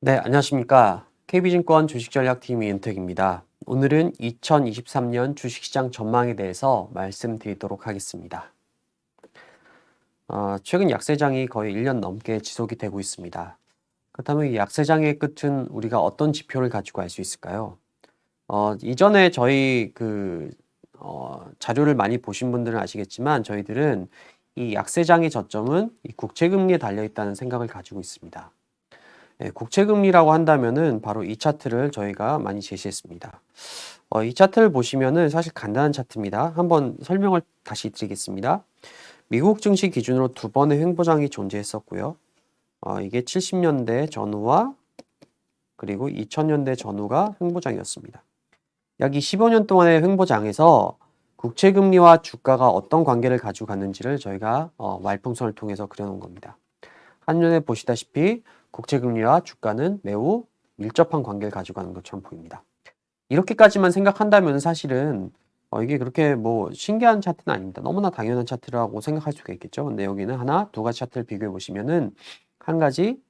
네, 안녕하십니까. KB증권 주식전략팀 이은택입니다. 오늘은 2023년 주식시장 전망에 대해서 말씀드리도록 하겠습니다. 최근 약세장이 거의 1년 넘게 지속이 되고 있습니다. 그렇다면 이 약세장의 끝은 우리가 어떤 지표를 가지고 알 수 있을까요? 이전에 저희 자료를 많이 보신 분들은 아시겠지만 저희들은 이 약세장의 저점은 이 국채금리에 달려있다는 생각을 가지고 있습니다. 국채금리라고 한다면은 바로 이 차트를 저희가 많이 제시했습니다. 이 차트를 보시면은 사실 간단한 차트입니다. 한번 설명을 다시 드리겠습니다. 미국 증시 기준으로 두 번의 횡보장이 존재했었고요. 이게 70년대 전후와 그리고 2000년대 전후가 횡보장이었습니다. 약 15년 동안의 횡보장에서 국채금리와 주가가 어떤 관계를 가지고 갔는지를 저희가 말풍선을 통해서 그려놓은 겁니다. 한눈에 보시다시피 국채금리와 주가는 매우 밀접한 관계를 가지고 가는 것처럼 보입니다. 이렇게까지만 생각한다면 사실은 이게 그렇게 뭐 신기한 차트는 아닙니다. 너무나 당연한 차트라고 생각할 수가 있겠죠. 근데 여기는 하나, 두 가지 차트를 비교해 보시면은 한 가지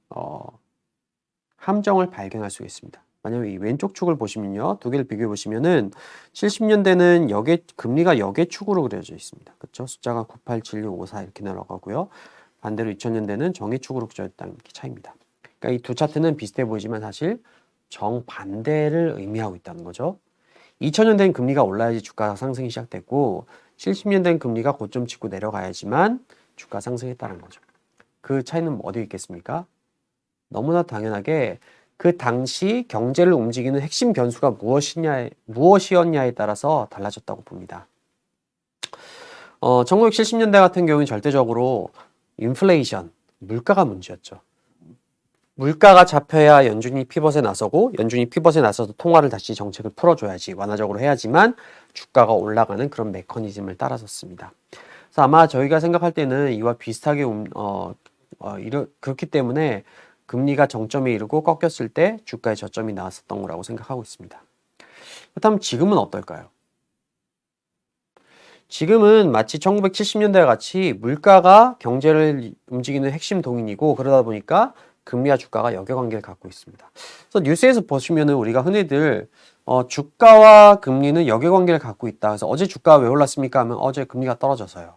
함정을 발견할 수가 있습니다. 만약에 이 왼쪽 축을 보시면요, 두 개를 비교해 보시면은 70년대는 금리가 역의축으로 그려져 있습니다. 그렇죠? 숫자가 987654 이렇게 날아가고요. 반대로 2000년대는 정의축으로 그려졌다는 게 차이입니다. 그러니까 이 두 차트는 비슷해 보이지만 사실 정반대를 의미하고 있다는 거죠. 2000년대는 금리가 올라야지 주가 상승이 시작됐고 70년대는 금리가 고점 찍고 내려가야지만 주가 상승했다는 거죠. 그 차이는 어디에 있겠습니까? 너무나 당연하게 그 당시 경제를 움직이는 핵심 변수가 무엇이었냐에 따라서 달라졌다고 봅니다. 1970년대 같은 경우는 절대적으로 인플레이션, 물가가 문제였죠. 물가가 잡혀야 연준이 피벗에 나서고 연준이 피벗에 나서서 통화를 다시 정책을 풀어줘야지 완화적으로 해야지만 주가가 올라가는 그런 메커니즘을 따라섰습니다. 그래서 아마 저희가 생각할 때는 이와 비슷하게 그렇기 때문에 금리가 정점에 이르고 꺾였을 때 주가의 저점이 나왔었던 거라고 생각하고 있습니다. 그렇다면 지금은 어떨까요? 지금은 마치 1970년대와 같이 물가가 경제를 움직이는 핵심 동인이고 그러다 보니까 금리와 주가가 역여관계를 갖고 있습니다. 그래서 뉴스에서 보시면은 우리가 흔히들 주가와 금리는 역여관계를 갖고 있다. 그래서 어제 주가가 왜 올랐습니까? 하면 어제 금리가 떨어져서요.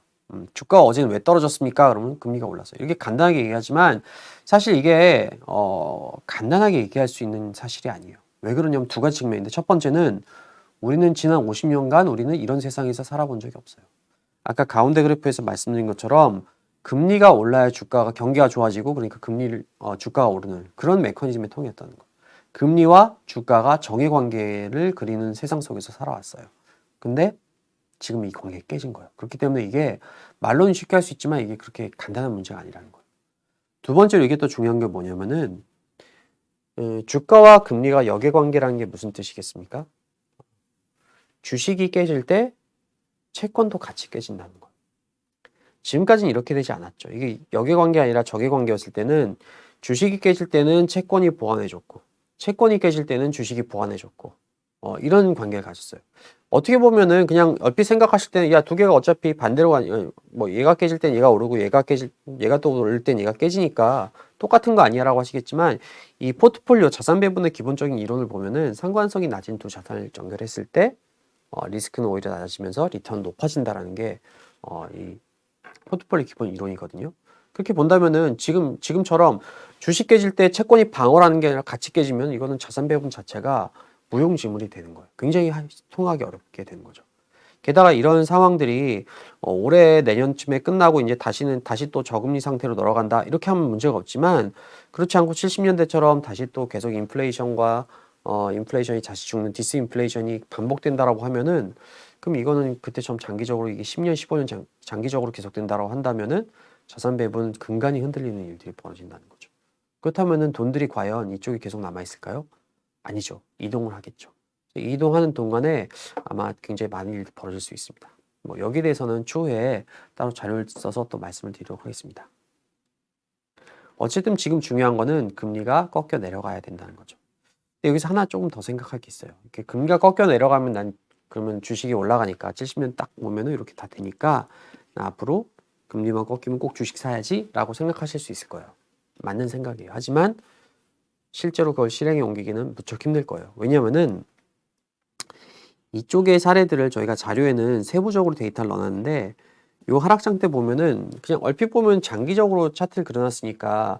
주가가 어제는 왜 떨어졌습니까? 그러면 금리가 올랐어요. 이렇게 간단하게 얘기하지만 사실 이게 간단하게 얘기할 수 있는 사실이 아니에요. 왜 그러냐면 두 가지 측면인데 첫 번째는 우리는 지난 50년간 우리는 이런 세상에서 살아본 적이 없어요. 아까 가운데 그래프에서 말씀드린 것처럼 금리가 올라야 경기가 좋아지고 그러니까 주가가 오르는 그런 메커니즘의 통이었다는 거. 금리와 주가가 정의 관계를 그리는 세상 속에서 살아왔어요. 근데 지금 이 관계가 깨진 거예요. 그렇기 때문에 이게 말로는 쉽게 할 수 있지만 이게 그렇게 간단한 문제가 아니라는 거예요. 두 번째로 이게 또 중요한 게 뭐냐면은 주가와 금리가 역의 관계라는 게 무슨 뜻이겠습니까? 주식이 깨질 때 채권도 같이 깨진다는 거예요. 지금까지는 이렇게 되지 않았죠. 이게 역의 관계 아니라 적의 관계였을 때는 주식이 깨질 때는 채권이 보완해줬고 채권이 깨질 때는 주식이 보완해줬고 이런 관계를 가졌어요. 어떻게 보면은 그냥 얼핏 생각하실 때는 야, 두 개가 어차피 반대로 뭐 얘가 깨질 땐 얘가 오르고 얘가 또 오를 땐 얘가 깨지니까 똑같은 거 아니야라고 하시겠지만 이 포트폴리오 자산 배분의 기본적인 이론을 보면은 상관성이 낮은 두 자산을 연결했을 때 리스크는 오히려 낮아지면서 리턴 높아진다라는 게 이 포트폴리오 기본 이론이거든요. 그렇게 본다면은 지금처럼 주식 깨질 때 채권이 방어라는 게 아니라 같이 깨지면 이거는 자산 배분 자체가 무용지물이 되는 거예요. 굉장히 통하기 어렵게 되는 거죠. 게다가 이런 상황들이 올해 내년쯤에 끝나고 이제 다시 또 저금리 상태로 돌아간다 이렇게 하면 문제가 없지만 그렇지 않고 70년대처럼 다시 또 계속 인플레이션이 다시 죽는 디스인플레이션이 반복된다라고 하면은 그럼 이거는 그때처럼 장기적으로 이게 10년, 15년 장기적으로 계속된다라고 한다면은 자산 배분 근간이 흔들리는 일들이 벌어진다는 거죠. 그렇다면은 돈들이 과연 이쪽에 계속 남아 있을까요? 아니죠. 이동을 하겠죠. 이동하는 동안에 아마 굉장히 많은 일이 벌어질 수 있습니다. 뭐 여기에 대해서는 추후에 따로 자료를 써서 또 말씀을 드리도록 하겠습니다. 어쨌든 지금 중요한 거는 금리가 꺾여 내려가야 된다는 거죠. 근데 여기서 하나 조금 더 생각할 게 있어요. 이렇게 금리가 꺾여 내려가면 그러면 주식이 올라가니까 70년 딱 보면은 이렇게 다 되니까 앞으로 금리만 꺾이면 꼭 주식 사야지 라고 생각하실 수 있을 거예요. 맞는 생각이에요. 하지만 실제로 그걸 실행에 옮기기는 무척 힘들 거예요. 왜냐면은 이쪽의 사례들을 저희가 자료에는 세부적으로 데이터를 넣어놨는데 요 하락장 때 보면은 그냥 얼핏 보면 장기적으로 차트를 그려놨으니까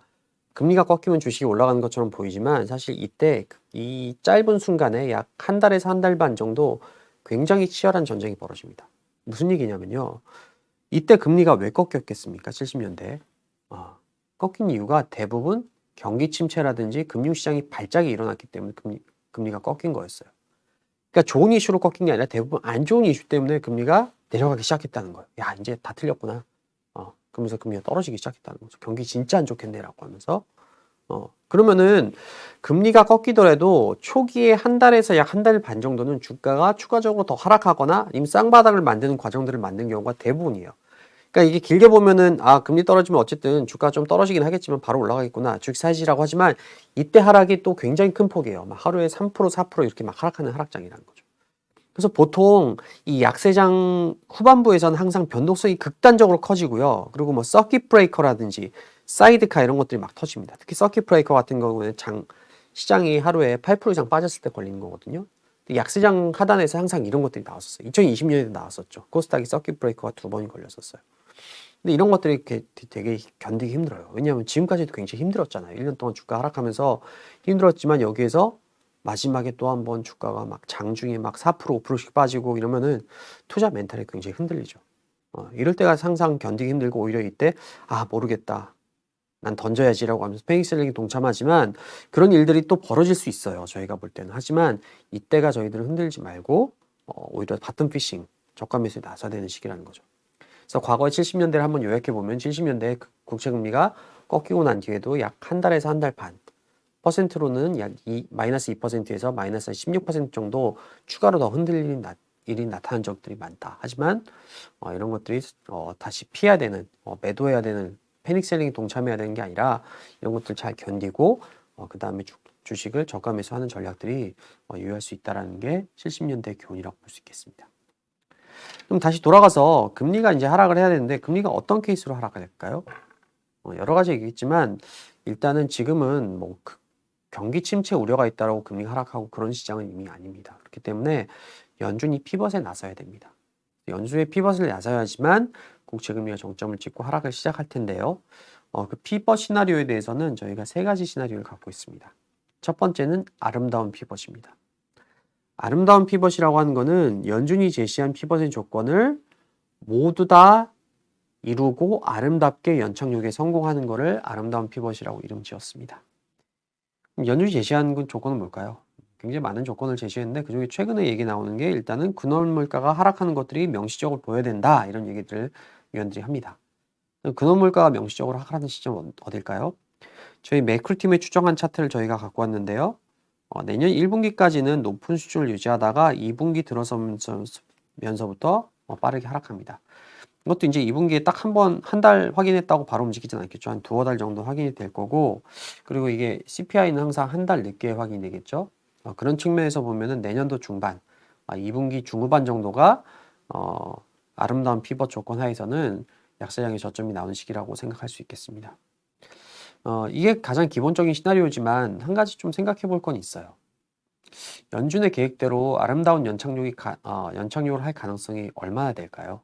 금리가 꺾이면 주식이 올라가는 것처럼 보이지만 사실 이때 이 짧은 순간에 약 한 달에서 한 달 반 정도 굉장히 치열한 전쟁이 벌어집니다. 무슨 얘기냐면요. 이때 금리가 왜 꺾였겠습니까? 70년대에. 꺾인 이유가 대부분 경기 침체라든지 금융시장이 발작이 일어났기 때문에 금리가 꺾인 거였어요. 그러니까 좋은 이슈로 꺾인 게 아니라 대부분 안 좋은 이슈 때문에 금리가 내려가기 시작했다는 거예요. 야, 이제 다 틀렸구나. 그러면서 금리가 떨어지기 시작했다는 거죠. 경기 진짜 안 좋겠네라고 하면서. 그러면은 금리가 꺾이더라도 초기에 한 달에서 약 한 달 반 정도는 주가가 추가적으로 더 하락하거나 아니면 쌍바닥을 만드는 과정들을 만든 경우가 대부분이에요. 그러니까 이게 길게 보면은 금리 떨어지면 어쨌든 주가가 좀 떨어지긴 하겠지만 바로 올라가겠구나. 주식 사시라고 하지만 이때 하락이 또 굉장히 큰 폭이에요. 막 하루에 3% 4% 이렇게 막 하락하는 하락장이라는 거죠. 그래서 보통 이 약세장 후반부에서는 항상 변동성이 극단적으로 커지고요. 그리고 뭐 서킷 브레이커라든지 사이드카 이런 것들이 막 터집니다. 특히 서킷 브레이커 같은 경우에는 시장이 하루에 8% 이상 빠졌을 때 걸리는 거거든요. 약세장 하단에서 항상 이런 것들이 나왔었어요. 2020년에도 나왔었죠. 코스닥이 서킷 브레이커가 2번이 걸렸었어요. 근데 이런 것들이 되게 견디기 힘들어요. 왜냐하면 지금까지도 굉장히 힘들었잖아요. 1년 동안 주가 하락하면서 힘들었지만 여기에서 마지막에 또 한 번 주가가 막 장중에 막 4% 5%씩 빠지고 이러면은 투자 멘탈이 굉장히 흔들리죠. 이럴 때가 항상 견디기 힘들고 오히려 이때 모르겠다. 난 던져야지라고 하면서 패닉셀링에 동참하지만 그런 일들이 또 벌어질 수 있어요. 저희가 볼 때는. 하지만 이때가 저희들은 흔들지 말고 오히려 바텀 피싱, 저가 매수에 나서야 되는 시기라는 거죠. 그래서 과거의 70년대를 한번 요약해 보면 70년대 국채금리가 꺾이고 난 뒤에도 약 한 달에서 한 달 반, 퍼센트로는 약 마이너스 2%에서 마이너스 16% 정도 추가로 더 흔들리는 일이 나타난 적들이 많다. 하지만 이런 것들이 다시 피해야 되는, 매도해야 되는, 패닉셀링에 동참해야 되는 게 아니라 이런 것들 잘 견디고 그 다음에 주식을 저가 매수하는 전략들이 유효할 수 있다는 게 70년대 교훈이라고 볼 수 있겠습니다. 그럼 다시 돌아가서 금리가 이제 하락을 해야 되는데 금리가 어떤 케이스로 하락을 할까요? 여러 가지 얘기했지만 일단은 지금은 뭐 경기 침체 우려가 있다라고 금리가 하락하고 그런 시장은 이미 아닙니다. 그렇기 때문에 연준이 피벗에 나서야 됩니다. 연준의 피벗을 나서야지만 국채금리가 정점을 찍고 하락을 시작할 텐데요. 그 피벗 시나리오에 대해서는 저희가 세 가지 시나리오를 갖고 있습니다. 첫 번째는 아름다운 피벗입니다. 아름다운 피벗이라고 하는 거는 연준이 제시한 피벗의 조건을 모두 다 이루고 아름답게 연착륙에 성공하는 것을 아름다운 피벗이라고 이름 지었습니다. 연준이 제시한 조건은 뭘까요? 굉장히 많은 조건을 제시했는데 그중에 최근에 얘기 나오는 게 일단은 근원 물가가 하락하는 것들이 명시적으로 보여야 된다 이런 얘기들을 위원들이 합니다. 근원 물가가 명시적으로 하락하는 시점은 어딜까요? 저희 매크로팀에 추정한 차트를 저희가 갖고 왔는데요. 내년 1분기까지는 높은 수준을 유지하다가 2분기 들어서면서부터 빠르게 하락합니다. 이것도 이제 2분기에 딱 한 달 확인했다고 바로 움직이진 않겠죠. 한 두어 달 정도 확인이 될 거고, 그리고 이게 CPI는 항상 한 달 늦게 확인이 되겠죠. 그런 측면에서 보면은 내년도 중반, 2분기 중후반 정도가 아름다운 피벗 조건 하에서는 약세장의 저점이 나오는 시기라고 생각할 수 있겠습니다. 이게 가장 기본적인 시나리오지만 한 가지 좀 생각해 볼 건 있어요. 연준의 계획대로 아름다운 연착륙을 할 가능성이 얼마나 될까요?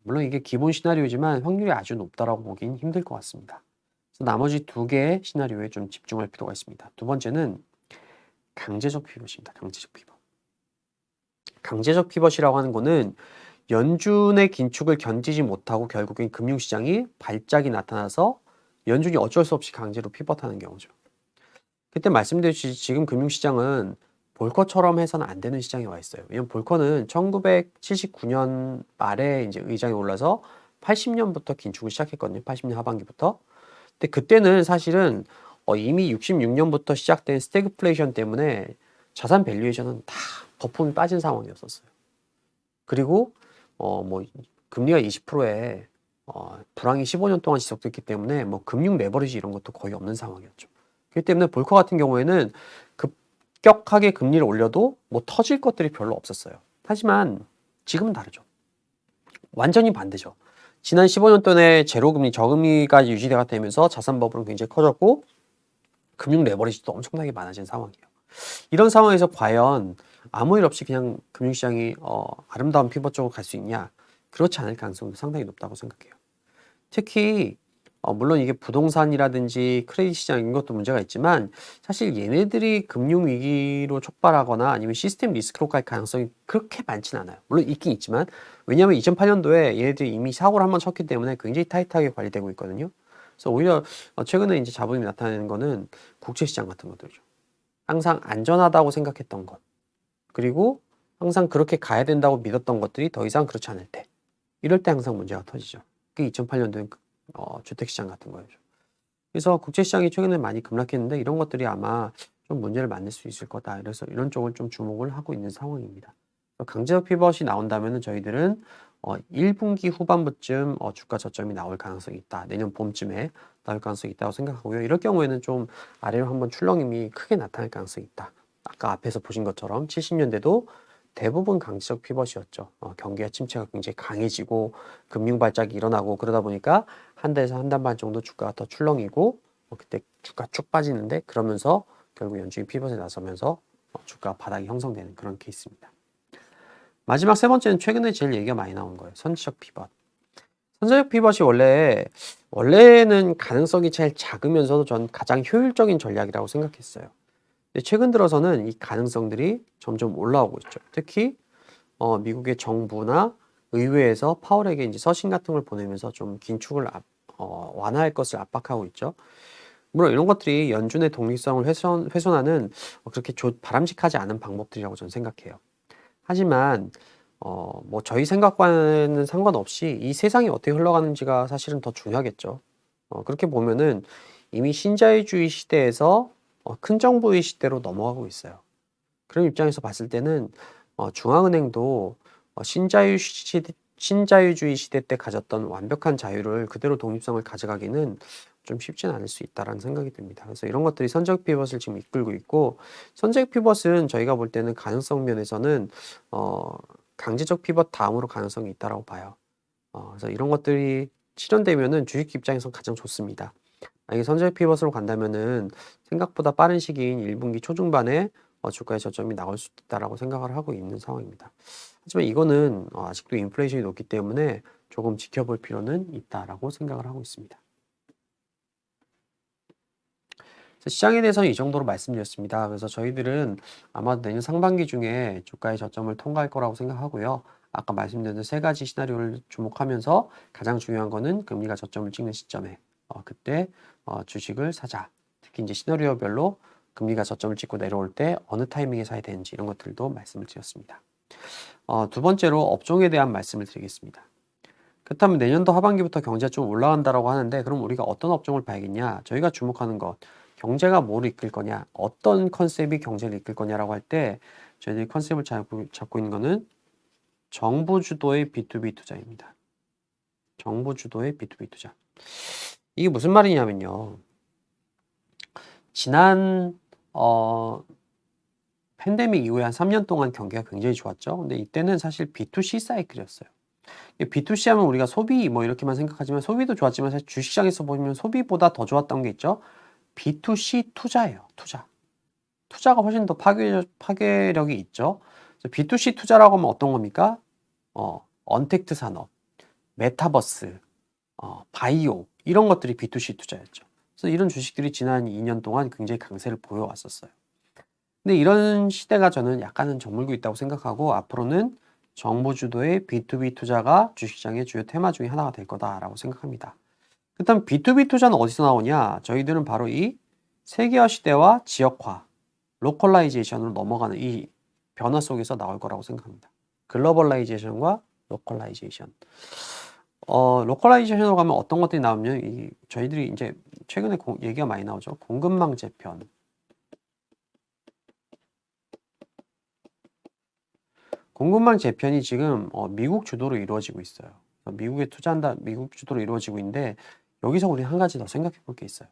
물론 이게 기본 시나리오지만 확률이 아주 높다라고 보긴 힘들 것 같습니다. 그래서 나머지 두 개의 시나리오에 좀 집중할 필요가 있습니다. 두 번째는 강제적 피벗입니다. 강제적 피벗. 강제적 피벗이라고 하는 거는 연준의 긴축을 견디지 못하고 결국엔 금융시장이 발작이 나타나서 연준이 어쩔 수 없이 강제로 피벗하는 경우죠. 그때 말씀드렸듯이 지금 금융시장은 볼커처럼 해서는 안 되는 시장에 와 있어요. 왜냐면 볼커는 1979년 말에 이제 의장에 올라서 80년부터 긴축을 시작했거든요. 80년 하반기부터. 근데 그때는 사실은 이미 66년부터 시작된 스태그플레이션 때문에 자산 밸류에이션은 다 거품이 빠진 상황이었었어요. 그리고 뭐 금리가 20%에 불황이 15년 동안 지속됐기 때문에 뭐 금융 레버리지 이런 것도 거의 없는 상황이었죠. 그렇기 때문에 볼커 같은 경우에는 급격하게 금리를 올려도 뭐 터질 것들이 별로 없었어요. 하지만 지금은 다르죠. 완전히 반대죠. 지난 15년 동안에 제로금리, 저금리가 유지가 되면서 자산 버블은 굉장히 커졌고 금융 레버리지도 엄청나게 많아진 상황이에요. 이런 상황에서 과연 아무 일 없이 그냥 금융시장이 아름다운 피벗 쪽으로 갈 수 있냐? 그렇지 않을 가능성도 상당히 높다고 생각해요. 특히 물론 이게 부동산이라든지 크레딧 시장 이런 것도 문제가 있지만 사실 얘네들이 금융 위기로 촉발하거나 아니면 시스템 리스크로 갈 가능성이 그렇게 많진 않아요. 물론 있긴 있지만 왜냐하면 2008년도에 얘네들이 이미 사고를 한번 쳤기 때문에 굉장히 타이트하게 관리되고 있거든요. 그래서 오히려 최근에 이제 잡음이 나타나는 거는 국제시장 같은 것들이죠. 항상 안전하다고 생각했던 것, 그리고 항상 그렇게 가야 된다고 믿었던 것들이 더 이상 그렇지 않을 때, 이럴 때 항상 문제가 터지죠. 그게 2008년도에 주택시장 같은 거죠. 그래서 국제시장이 최근에 많이 급락했는데 이런 것들이 아마 좀 문제를 만들 수 있을 거다. 그래서 이런 쪽을 좀 주목을 하고 있는 상황입니다. 강제적 피벗이 나온다면 저희들은 1분기 후반부쯤 주가 저점이 나올 가능성이 있다. 내년 봄쯤에 나올 가능성이 있다고 생각하고요. 이럴 경우에는 좀 아래로 한번 출렁임이 크게 나타날 가능성이 있다. 아까 앞에서 보신 것처럼 70년대도 대부분 강제적 피벗이었죠. 경기가 침체가 굉장히 강해지고 금융 발작이 일어나고 그러다 보니까 한 달에서 한 달 반 정도 주가가 더 출렁이고 그때 주가 쭉 빠지는데 그러면서 결국 연준이 피벗에 나서면서 주가 바닥이 형성되는 그런 케이스입니다. 마지막 세 번째는 최근에 제일 얘기가 많이 나온 거예요. 선지적 피벗. 선지적 피벗이 원래는 가능성이 제일 작으면서도 전 가장 효율적인 전략이라고 생각했어요. 근데 최근 들어서는 이 가능성들이 점점 올라오고 있죠. 특히 미국의 정부나 의회에서 파월에게 이제 서신 같은 걸 보내면서 좀 긴축을 완화할 것을 압박하고 있죠. 물론 이런 것들이 연준의 독립성을 훼손하는 그렇게 바람직하지 않은 방법들이라고 저는 생각해요. 하지만 뭐 저희 생각과는 상관없이 이 세상이 어떻게 흘러가는지가 사실은 더 중요하겠죠. 그렇게 보면은 이미 신자유주의 시대에서 큰 정부의 시대로 넘어가고 있어요. 그런 입장에서 봤을 때는 중앙은행도 신자유주의 시대 때 가졌던 완벽한 자유를 그대로 독립성을 가져가기는 좀 쉽지는 않을 수 있다라는 생각이 듭니다. 그래서 이런 것들이 선제적 피벗을 지금 이끌고 있고, 선제적 피벗은 저희가 볼 때는 가능성 면에서는 강제적 피벗 다음으로 가능성이 있다라고 봐요. 그래서 이런 것들이 실현되면은 주식 입장에서 가장 좋습니다. 만약에 선제적 피벗으로 간다면은 생각보다 빠른 시기인 1분기 초중반에 주가의 저점이 나올 수 있다라고 생각을 하고 있는 상황입니다. 하지만 이거는 아직도 인플레이션이 높기 때문에 조금 지켜볼 필요는 있다라고 생각을 하고 있습니다. 시장에 대해서는 이 정도로 말씀드렸습니다. 그래서 저희들은 아마 내년 상반기 중에 주가의 저점을 통과할 거라고 생각하고요. 아까 말씀드린 세 가지 시나리오를 주목하면서 가장 중요한 거는 금리가 저점을 찍는 시점에 그때 주식을 사자. 특히 이제 시나리오별로 금리가 저점을 찍고 내려올 때 어느 타이밍에 사야 되는지 이런 것들도 말씀을 드렸습니다. 두 번째로 업종에 대한 말씀을 드리겠습니다. 그렇다면 내년도 하반기부터 경제가 좀 올라간다라고 하는데 그럼 우리가 어떤 업종을 봐야겠냐? 저희가 주목하는 것, 경제가 뭘 이끌 거냐? 어떤 컨셉이 경제를 이끌 거냐라고 할 때 저희들이 컨셉을 잡고 있는 거는 정부 주도의 B2B 투자입니다. 정부 주도의 B2B 투자. 이게 무슨 말이냐면요. 지난 팬데믹 이후에 한 3년 동안 경기가 굉장히 좋았죠. 근데 이때는 사실 B2C 사이클이었어요. B2C 하면 우리가 소비 뭐 이렇게만 생각하지만 소비도 좋았지만 사실 주식시장에서 보면 소비보다 더 좋았던 게 있죠. B2C 투자예요. 투자가 훨씬 더 파괴력이 있죠. B2C 투자라고 하면 어떤 겁니까? 언택트 산업, 메타버스, 바이오 이런 것들이 B2C 투자였죠. 그래서 이런 주식들이 지난 2년 동안 굉장히 강세를 보여왔었어요. 근데 이런 시대가 저는 약간은 저물고 있다고 생각하고 앞으로는 정부 주도의 B2B 투자가 주식시장의 주요 테마 중에 하나가 될 거다라고 생각합니다. 그렇다면 B2B 투자는 어디서 나오냐? 저희들은 바로 이 세계화 시대와 지역화, 로컬라이제이션으로 넘어가는 이 변화 속에서 나올 거라고 생각합니다. 글로벌라이제이션과 로컬라이제이션. 로컬라이제이션으로 가면 어떤 것들이 나오면 저희들이 이제 최근에 얘기가 많이 나오죠. 공급망 재편. 공급망 재편이 지금 미국 주도로 이루어지고 있어요. 미국에 투자한다, 미국 주도로 이루어지고 있는데 여기서 우리 한 가지 더 생각해 볼 게 있어요.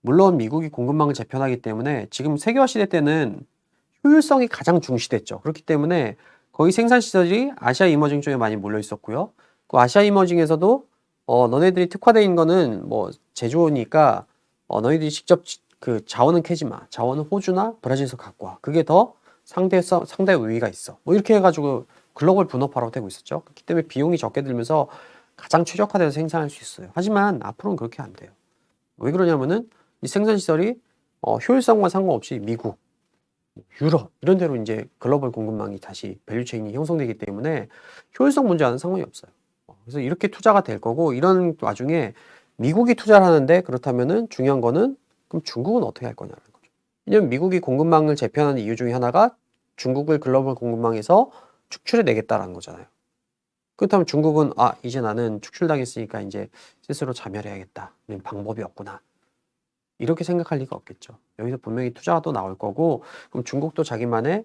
물론 미국이 공급망을 재편하기 때문에 지금 세계화 시대 때는 효율성이 가장 중시됐죠. 그렇기 때문에 거의 생산 시설이 아시아 이머징 쪽에 많이 몰려 있었고요. 그 아시아 이머징에서도 너네들이 특화되어 있는 거는 뭐 제조니까 너희들이 직접 그 자원은 캐지 마. 자원은 호주나 브라질에서 갖고 와. 그게 더 상대 우위가 있어. 뭐 이렇게 해가지고 글로벌 분업화로 되고 있었죠. 그렇기 때문에 비용이 적게 들면서 가장 최적화돼서 생산할 수 있어요. 하지만 앞으로는 그렇게 안 돼요. 왜 그러냐면은 이 생산 시설이 효율성과 상관없이 미국, 유럽 이런 데로 이제 글로벌 공급망이 다시 밸류체인이 형성되기 때문에 효율성 문제와는 상관이 없어요. 그래서 이렇게 투자가 될 거고 이런 와중에 미국이 투자를 하는데 그렇다면은 중요한 거는 그럼 중국은 어떻게 할 거냐는 거죠. 왜냐면 미국이 공급망을 재편하는 이유 중에 하나가 중국을 글로벌 공급망에서 축출해 내겠다라는 거잖아요. 그렇다면 중국은 이제 나는 축출당했으니까 이제 스스로 자멸해야겠다. 방법이 없구나. 이렇게 생각할 리가 없겠죠. 여기서 분명히 투자가 또 나올 거고 그럼 중국도 자기만의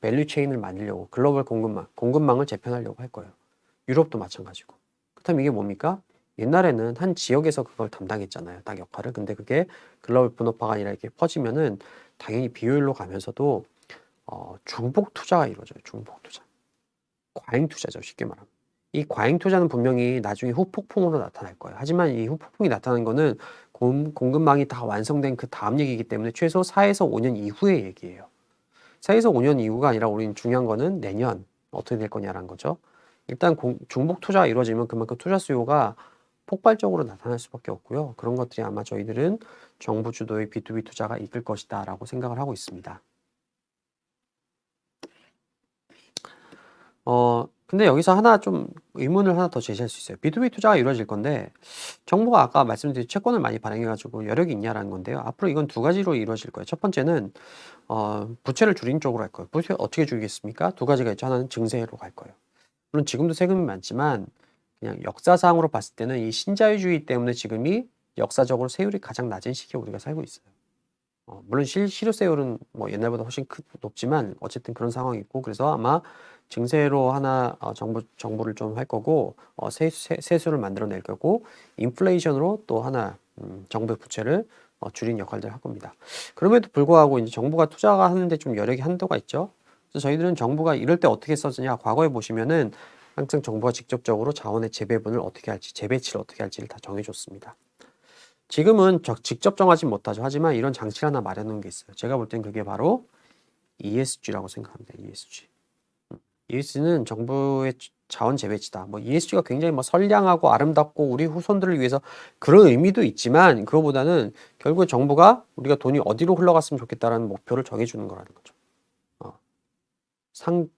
밸류 체인을 만들려고 글로벌 공급망을 재편하려고 할 거예요. 유럽도 마찬가지고. 그렇다면 이게 뭡니까? 옛날에는 한 지역에서 그걸 담당했잖아요. 딱 역할을. 근데 그게 글로벌 분업화가 아니라 이렇게 퍼지면은 당연히 비효율로 가면서도 중복 투자가 이루어져요. 중복 투자. 과잉 투자죠. 쉽게 말하면. 이 과잉 투자는 분명히 나중에 후폭풍으로 나타날 거예요. 하지만 이 후폭풍이 나타나는 거는 공급망이 다 완성된 그 다음 얘기이기 때문에 최소 4에서 5년 이후의 얘기예요. 4에서 5년 이후가 아니라 우리는 중요한 거는 내년 어떻게 될 거냐라는 거죠. 일단 중복 투자가 이루어지면 그만큼 투자 수요가 폭발적으로 나타날 수밖에 없고요. 그런 것들이 아마 저희들은 정부 주도의 B2B 투자가 이끌 것이다 라고 생각을 하고 있습니다. 근데 여기서 하나 좀 의문을 하나 더 제시할 수 있어요. B2B 투자가 이루어질 건데 정부가 아까 말씀드린 채권을 많이 발행해가지고 여력이 있냐라는 건데요. 앞으로 이건 두 가지로 이루어질 거예요. 첫 번째는 부채를 줄이는 쪽으로 할 거예요. 부채 어떻게 줄이겠습니까? 두 가지가 있죠. 하나는 증세로 갈 거예요. 물론 지금도 세금이 많지만 그냥 역사상으로 봤을 때는 이 신자유주의 때문에 지금이 역사적으로 세율이 가장 낮은 시기에 우리가 살고 있어요. 물론 실효세율은 뭐 옛날보다 훨씬 높지만 어쨌든 그런 상황이 있고 그래서 아마 증세로 하나 정부를 좀 할 거고 세수를 만들어낼 거고 인플레이션으로 또 하나 정부의 부채를 줄이는 역할들을 할 겁니다. 그럼에도 불구하고 이제 정부가 투자가 하는데 좀 여력이 한도가 있죠. 그래서 저희들은 정부가 이럴 때 어떻게 써지냐 과거에 보시면은 항상 정부가 직접적으로 자원의 재배분을 어떻게 할지 재배치를 어떻게 할지를 다 정해줬습니다. 지금은 직접 정하진 못하죠. 하지만 이런 장치를 하나 마련한 게 있어요. 제가 볼 땐 그게 바로 ESG라고 생각합니다. ESG. ESG는 정부의 자원 재배치다. 뭐 ESG가 굉장히 뭐 선량하고 아름답고 우리 후손들을 위해서 그런 의미도 있지만 그거보다는 결국에 정부가 우리가 돈이 어디로 흘러갔으면 좋겠다라는 목표를 정해주는 거라는 거죠.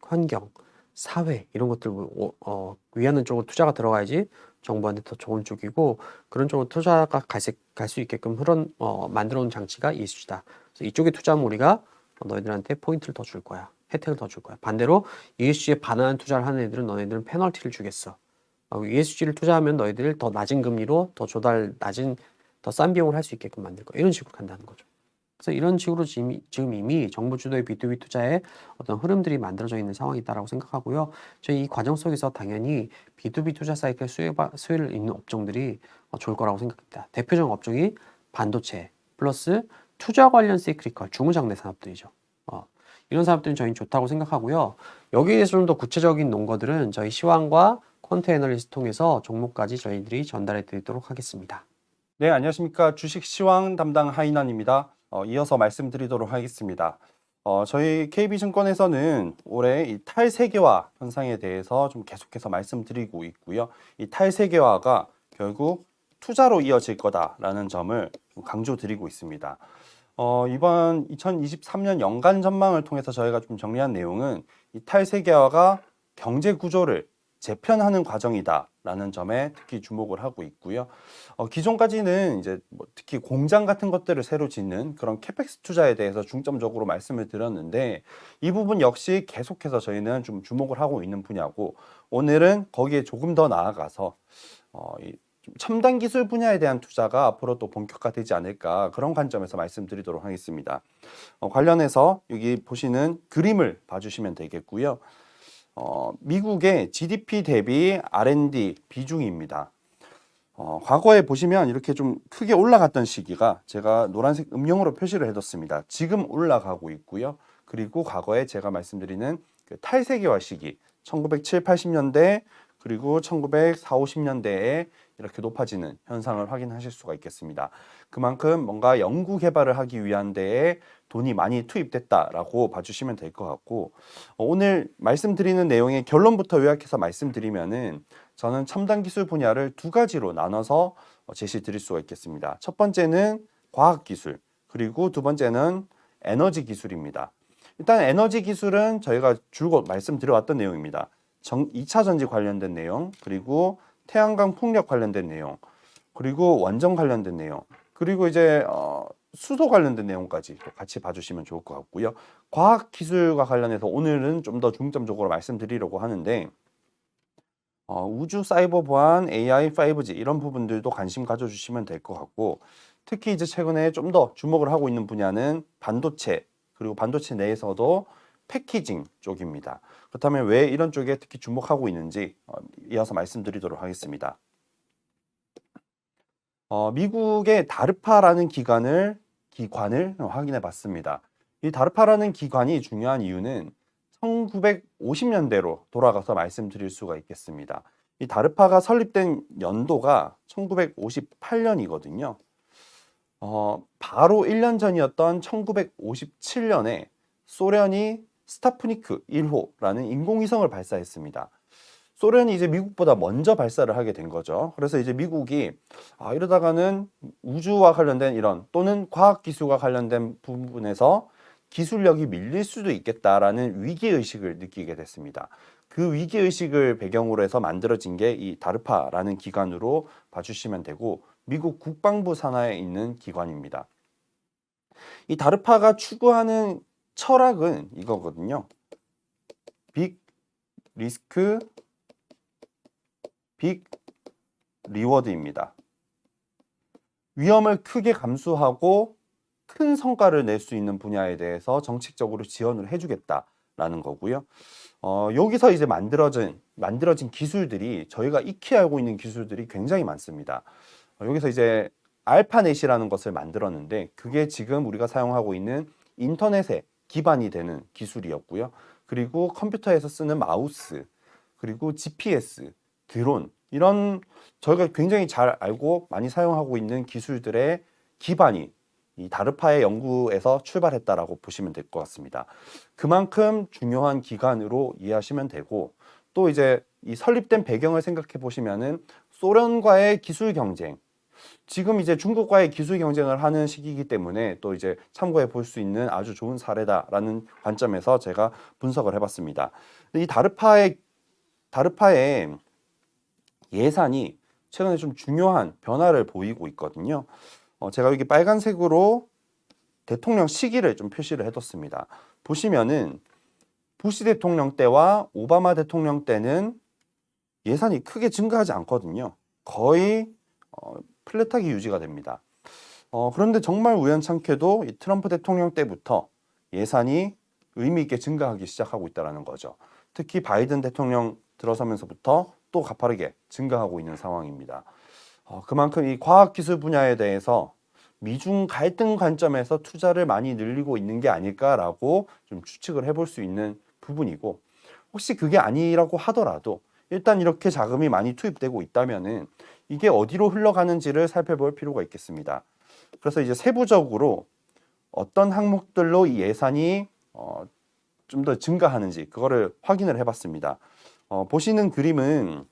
환경, 사회 이런 것들 위하는 쪽으로 투자가 들어가야지 정부한테 더 좋은 쪽이고 그런 쪽으로 투자가 갈 수 있게끔 만들어 놓은 장치가 ESG다. 그래서 이쪽에 투자하면 우리가 너희들한테 포인트를 더 줄 거야. 혜택을 더 줄 거야. 반대로 ESG에 반환한 투자를 하는 애들은 너희들은 페널티를 주겠어. ESG를 투자하면 너희들 더 낮은 금리로 더 싼 비용을 할 수 있게끔 만들 거야. 이런 식으로 간다는 거죠. 그래서 이런 식으로 지금 이미 정부 주도의 B2B 투자에 어떤 흐름들이 만들어져 있는 상황이다라고 생각하고요. 저희 이 과정 속에서 당연히 B2B 투자 사이클 수혜를 입는 업종들이 좋을 거라고 생각합니다. 대표적 업종이 반도체 플러스 투자 관련 시크리컬 중후장내 산업들이죠. 이런 산업들은 저희는 좋다고 생각하고요. 여기에 대해서 좀 더 구체적인 논거들은 저희 시황과 퀀트 애널리스트 통해서 종목까지 저희들이 전달해 드리도록 하겠습니다. 네, 안녕하십니까. 주식 시황 담당 하인환입니다. 이어서 말씀드리도록 하겠습니다. 저희 KB증권에서는 올해 이 탈세계화 현상에 대해서 좀 계속해서 말씀드리고 있고요. 이 탈세계화가 결국 투자로 이어질 거다라는 점을 좀 강조드리고 있습니다. 이번 2023년 연간 전망을 통해서 저희가 좀 정리한 내용은 이 탈세계화가 경제 구조를 재편하는 과정이다라는 점에 특히 주목을 하고 있고요. 기존까지는 이제 특히 공장 같은 것들을 새로 짓는 그런 캐펙스 투자에 대해서 중점적으로 말씀을 드렸는데 이 부분 역시 계속해서 저희는 좀 주목을 하고 있는 분야고 오늘은 거기에 조금 더 나아가서 좀 첨단 기술 분야에 대한 투자가 앞으로 또 본격화되지 않을까 그런 관점에서 말씀드리도록 하겠습니다. 관련해서 여기 보시는 그림을 봐주시면 되겠고요. 미국의 GDP 대비 R&D 비중입니다. 과거에 보시면 이렇게 좀 크게 올라갔던 시기가 제가 노란색 음영으로 표시를 해뒀습니다. 지금 올라가고 있고요. 그리고 과거에 제가 말씀드리는 그 탈세계화 시기 1970, 80년대 그리고 1940, 50년대에 이렇게 높아지는 현상을 확인하실 수가 있겠습니다. 그만큼 뭔가 연구 개발을 하기 위한 데에 돈이 많이 투입됐다라고 봐주시면 될 것 같고, 오늘 말씀드리는 내용의 결론부터 요약해서 말씀드리면은 저는 첨단 기술 분야를 두 가지로 나눠서 제시 드릴 수가 있겠습니다. 첫 번째는 과학 기술, 그리고 두 번째는 에너지 기술입니다. 일단 에너지 기술은 저희가 줄곧 말씀드려왔던 내용입니다. 2차 전지 관련된 내용, 그리고 태양광 풍력 관련된 내용, 그리고 원전 관련된 내용, 그리고 이제 수소 관련된 내용까지 같이 봐주시면 좋을 것 같고요. 과학 기술과 관련해서 오늘은 좀 더 중점적으로 말씀드리려고 하는데, 우주 사이버 보안, AI, 5G 이런 부분들도 관심 가져주시면 될 것 같고, 특히 이제 최근에 좀 더 주목을 하고 있는 분야는 반도체, 그리고 반도체 내에서도 패키징 쪽입니다. 그렇다면 왜 이런 쪽에 특히 주목하고 있는지 이어서 말씀드리도록 하겠습니다. 미국의 다르파라는 기관을 확인해 봤습니다. 이 다르파라는 기관이 중요한 이유는 1950년대로 돌아가서 말씀드릴 수가 있겠습니다. 이 다르파가 설립된 연도가 1958년이거든요. 바로 1년 전이었던 1957년에 소련이 스타프니크 1호라는 인공위성을 발사했습니다. 소련이 이제 미국보다 먼저 발사를 하게 된 거죠. 그래서 이제 미국이 이러다가는 우주와 관련된 이런 또는 과학기술과 관련된 부분에서 기술력이 밀릴 수도 있겠다라는 위기의식을 느끼게 됐습니다. 그 위기의식을 배경으로 해서 만들어진 게 이 다르파라는 기관으로 봐주시면 되고, 미국 국방부 산하에 있는 기관입니다. 이 다르파가 추구하는 철학은 이거거든요. 빅 리스크 빅 리워드입니다. 위험을 크게 감수하고 큰 성과를 낼 수 있는 분야에 대해서 정책적으로 지원을 해주겠다라는 거고요. 여기서 이제 만들어진 기술들이 저희가 익히 알고 있는 기술들이 굉장히 많습니다. 여기서 이제 알파넷이라는 것을 만들었는데 그게 지금 우리가 사용하고 있는 인터넷에 기반이 되는 기술이었고요. 그리고 컴퓨터에서 쓰는 마우스, 그리고 GPS, 드론 이런 저희가 굉장히 잘 알고 많이 사용하고 있는 기술들의 기반이 이 다르파의 연구에서 출발했다라고 보시면 될 것 같습니다. 그만큼 중요한 기관으로 이해하시면 되고, 또 이제 이 설립된 배경을 생각해 보시면은 소련과의 기술 경쟁, 지금 이제 중국과의 기술 경쟁을 하는 시기이기 때문에 또 이제 참고해 볼 수 있는 아주 좋은 사례다라는 관점에서 제가 분석을 해봤습니다. 이 다르파의 예산이 최근에 좀 중요한 변화를 보이고 있거든요. 제가 여기 빨간색으로 대통령 시기를 좀 표시를 해뒀습니다. 보시면은 부시 대통령 때와 오바마 대통령 때는 예산이 크게 증가하지 않거든요. 거의 플랫하게 유지가 됩니다. 그런데 정말 우연찮게도 이 트럼프 대통령 때부터 예산이 의미 있게 증가하기 시작하고 있다는 거죠. 특히 바이든 대통령 들어서면서부터 또 가파르게 증가하고 있는 상황입니다. 그만큼 이 과학기술 분야에 대해서 미중 갈등 관점에서 투자를 많이 늘리고 있는 게 아닐까라고 좀 추측을 해볼 수 있는 부분이고, 혹시 그게 아니라고 하더라도 일단 이렇게 자금이 많이 투입되고 있다면은 이게 어디로 흘러가는지를 살펴볼 필요가 있겠습니다. 그래서 이제 세부적으로 어떤 항목들로 이 예산이 좀 더 증가하는지 그거를 확인을 해봤습니다. 보시는 그림은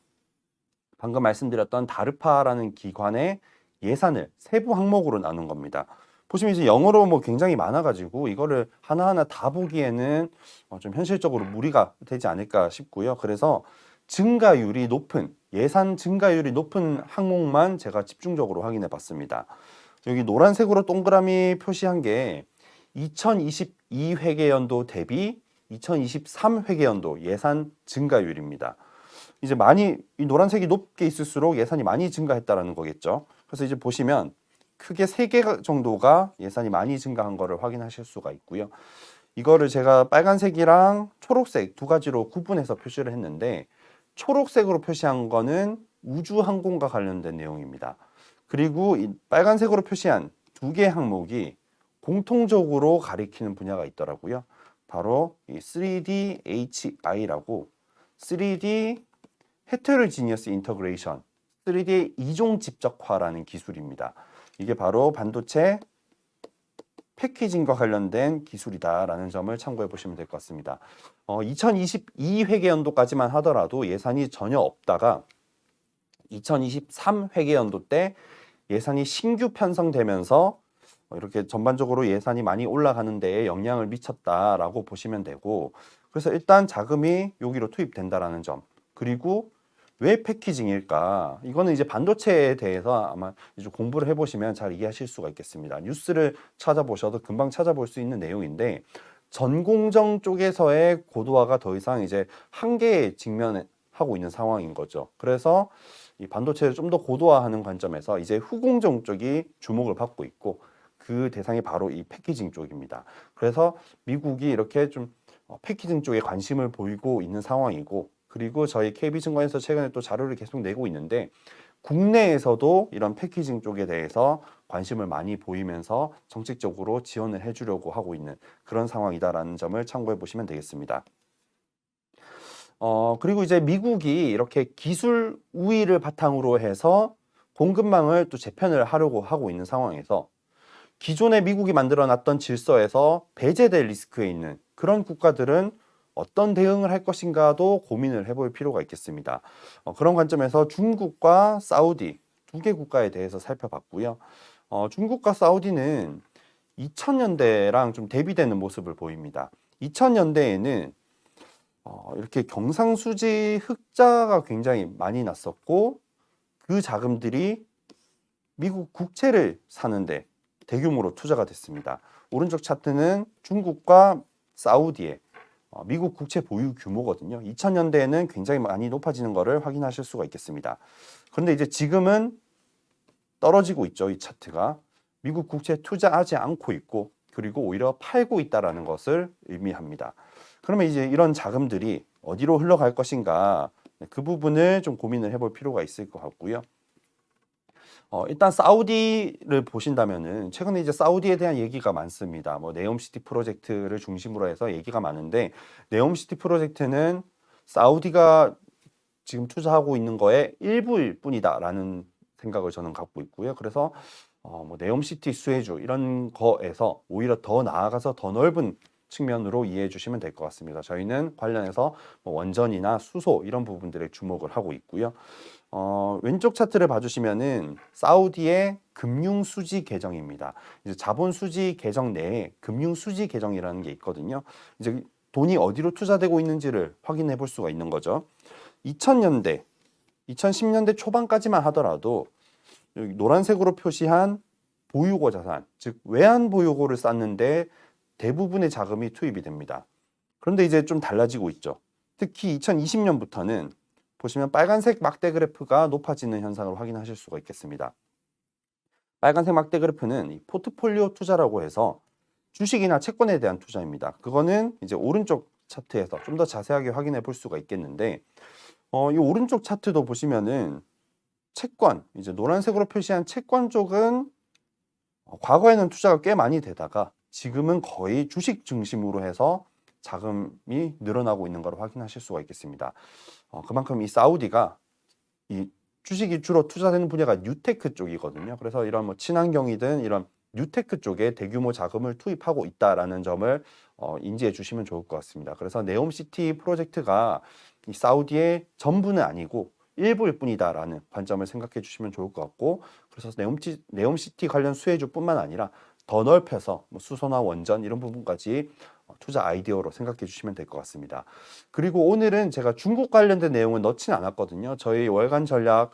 방금 말씀드렸던 다르파라는 기관의 예산을 세부 항목으로 나눈 겁니다. 보시면 이제 영어로 뭐 굉장히 많아가지고 이거를 하나하나 다 보기에는 좀 현실적으로 무리가 되지 않을까 싶고요. 그래서 예산 증가율이 높은 항목만 제가 집중적으로 확인해 봤습니다. 여기 노란색으로 동그라미 표시한 게 2022 회계연도 대비 2023 회계연도 예산 증가율입니다. 이제 이 노란색이 높게 있을수록 예산이 많이 증가했다라는 거겠죠. 그래서 이제 보시면 크게 3개 정도가 예산이 많이 증가한 거를 확인하실 수가 있고요. 이거를 제가 빨간색이랑 초록색 두 가지로 구분해서 표시를 했는데, 초록색으로 표시한 거는 우주항공과 관련된 내용입니다. 그리고 이 빨간색으로 표시한 2개 항목이 공통적으로 가리키는 분야가 있더라고요. 바로 이 3D HI라고 3D 헤테로지니어스 인터그레이션, 3D 이종 집적화라는 기술입니다. 이게 바로 반도체 패키징과 관련된 기술이다라는 점을 참고해 보시면 될 것 같습니다. 2022 회계연도까지만 하더라도 예산이 전혀 없다가 2023 회계연도 때 예산이 신규 편성되면서 이렇게 전반적으로 예산이 많이 올라가는 데에 영향을 미쳤다라고 보시면 되고, 그래서 일단 자금이 여기로 투입된다라는 점, 그리고 왜 패키징일까? 이거는 이제 반도체에 대해서 아마 이제 공부를 해보시면 잘 이해하실 수가 있겠습니다. 뉴스를 찾아보셔도 금방 찾아볼 수 있는 내용인데, 전공정 쪽에서의 고도화가 더 이상 이제 한계에 직면하고 있는 상황인 거죠. 그래서 이 반도체를 좀 더 고도화하는 관점에서 이제 후공정 쪽이 주목을 받고 있고, 그 대상이 바로 이 패키징 쪽입니다. 그래서 미국이 이렇게 좀 패키징 쪽에 관심을 보이고 있는 상황이고, 그리고 저희 KB증권에서 최근에 또 자료를 계속 내고 있는데, 국내에서도 이런 패키징 쪽에 대해서 관심을 많이 보이면서 정책적으로 지원을 해주려고 하고 있는 그런 상황이다라는 점을 참고해 보시면 되겠습니다. 그리고 이제 미국이 이렇게 기술 우위를 바탕으로 해서 공급망을 또 재편을 하려고 하고 있는 상황에서 기존에 미국이 만들어놨던 질서에서 배제될 리스크에 있는 그런 국가들은 어떤 대응을 할 것인가도 고민을 해볼 필요가 있겠습니다. 그런 관점에서 중국과 사우디 두 개 국가에 대해서 살펴봤고요. 중국과 사우디는 2000년대랑 좀 대비되는 모습을 보입니다. 2000년대에는 이렇게 경상수지 흑자가 굉장히 많이 났었고, 그 자금들이 미국 국채를 사는데 대규모로 투자가 됐습니다. 오른쪽 차트는 중국과 사우디의 미국 국채 보유 규모거든요. 2000년대에는 굉장히 많이 높아지는 것을 확인하실 수가 있겠습니다. 그런데 이제 지금은 떨어지고 있죠. 이 차트가. 미국 국채 투자하지 않고 있고, 그리고 오히려 팔고 있다는 것을 의미합니다. 그러면 이제 이런 자금들이 어디로 흘러갈 것인가, 그 부분을 좀 고민을 해볼 필요가 있을 것 같고요. 일단 사우디를 보신다면은 최근에 이제 사우디에 대한 얘기가 많습니다. 뭐 네옴시티 프로젝트를 중심으로 해서 얘기가 많은데, 네옴시티 프로젝트는 사우디가 지금 투자하고 있는 거에 일부일 뿐이다라는 생각을 저는 갖고 있고요. 그래서 뭐 네옴시티 수혜주 이런 거에서 오히려 더 나아가서 더 넓은 측면으로 이해해 주시면 될 것 같습니다. 저희는 관련해서 뭐 원전이나 수소 이런 부분들에 주목을 하고 있고요. 왼쪽 차트를 봐주시면은 사우디의 금융 수지 계정입니다. 이제 자본 수지 계정 내에 금융 수지 계정이라는 게 있거든요. 이제 돈이 어디로 투자되고 있는지를 확인해 볼 수가 있는 거죠. 2000년대, 2010년대 초반까지만 하더라도 여기 노란색으로 표시한 보유고 자산, 즉 외환 보유고를 쌓는데 대부분의 자금이 투입이 됩니다. 그런데 이제 좀 달라지고 있죠. 특히 2020년부터는 보시면 빨간색 막대 그래프가 높아지는 현상을 확인하실 수가 있겠습니다. 빨간색 막대 그래프는 이 포트폴리오 투자라고 해서 주식이나 채권에 대한 투자입니다. 그거는 이제 오른쪽 차트에서 좀 더 자세하게 확인해 볼 수가 있겠는데, 이 오른쪽 차트도 보시면은 채권, 이제 노란색으로 표시한 채권 쪽은 과거에는 투자가 꽤 많이 되다가 지금은 거의 주식 중심으로 해서 자금이 늘어나고 있는 걸 확인하실 수가 있겠습니다. 그만큼 이 사우디가 이 주식이 주로 투자되는 분야가 뉴테크 쪽이거든요. 그래서 이런 뭐 친환경이든 이런 뉴테크 쪽에 대규모 자금을 투입하고 있다라는 점을 인지해 주시면 좋을 것 같습니다. 그래서 네옴시티 프로젝트가 이 사우디의 전부는 아니고 일부일 뿐이다라는 관점을 생각해 주시면 좋을 것 같고, 그래서 네옴시티 관련 수혜주뿐만 아니라 더 넓혀서 뭐 수소나 원전 이런 부분까지 투자 아이디어로 생각해 주시면 될 것 같습니다. 그리고 오늘은 제가 중국 관련된 내용은 넣지는 않았거든요. 저희 월간 전략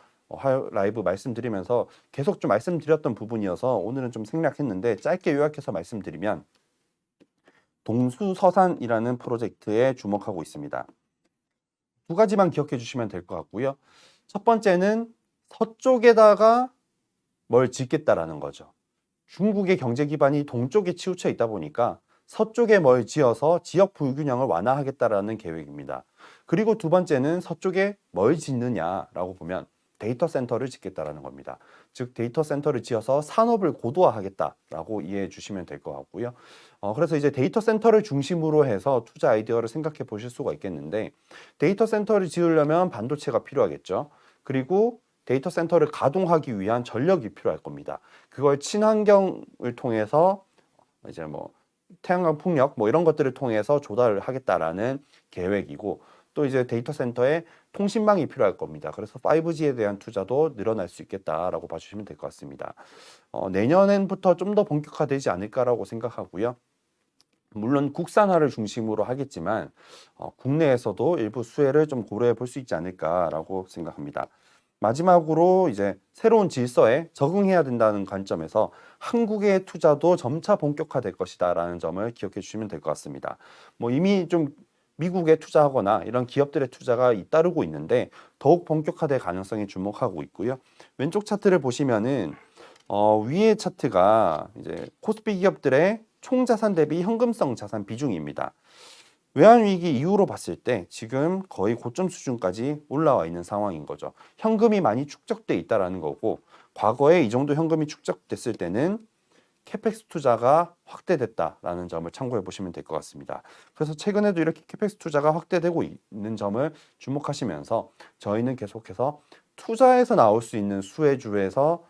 라이브 말씀드리면서 계속 좀 말씀드렸던 부분이어서 오늘은 좀 생략했는데, 짧게 요약해서 말씀드리면 동수서산이라는 프로젝트에 주목하고 있습니다. 두 가지만 기억해 주시면 될 것 같고요. 첫 번째는 서쪽에다가 뭘 짓겠다라는 거죠. 중국의 경제 기반이 동쪽에 치우쳐 있다 보니까 서쪽에 뭘 지어서 지역 불균형을 완화하겠다라는 계획입니다. 그리고 두 번째는 서쪽에 뭘 짓느냐라고 보면 데이터 센터를 짓겠다라는 겁니다. 즉 데이터 센터를 지어서 산업을 고도화하겠다라고 이해해 주시면 될 것 같고요. 그래서 이제 데이터 센터를 중심으로 해서 투자 아이디어를 생각해 보실 수가 있겠는데, 데이터 센터를 지으려면 반도체가 필요하겠죠. 그리고 데이터 센터를 가동하기 위한 전력이 필요할 겁니다. 그걸 친환경을 통해서 이제 뭐 태양광 풍력 뭐 이런 것들을 통해서 조달을 하겠다라는 계획이고, 또 이제 데이터 센터에 통신망이 필요할 겁니다. 그래서 5G에 대한 투자도 늘어날 수 있겠다라고 봐주시면 될 것 같습니다. 내년엔부터 좀 더 본격화되지 않을까라고 생각하고요. 물론 국산화를 중심으로 하겠지만 국내에서도 일부 수혜를 좀 고려해 볼 수 있지 않을까라고 생각합니다. 마지막으로 이제 새로운 질서에 적응해야 된다는 관점에서 한국의 투자도 점차 본격화될 것이다라는 점을 기억해 주시면 될 것 같습니다. 뭐 이미 좀 미국에 투자하거나 이런 기업들의 투자가 잇따르고 있는데 더욱 본격화될 가능성이 주목하고 있고요. 왼쪽 차트를 보시면은 위의 차트가 이제 코스피 기업들의 총자산 대비 현금성 자산 비중입니다. 외환위기 이후로 봤을 때 지금 거의 고점 수준까지 올라와 있는 상황인 거죠. 현금이 많이 축적돼 있다라는 거고, 과거에 이 정도 현금이 축적됐을 때는 캐펙스 투자가 확대됐다라는 점을 참고해 보시면 될 것 같습니다. 그래서 최근에도 이렇게 캐펙스 투자가 확대되고 있는 점을 주목하시면서 저희는 계속해서 투자에서 나올 수 있는 수혜주에서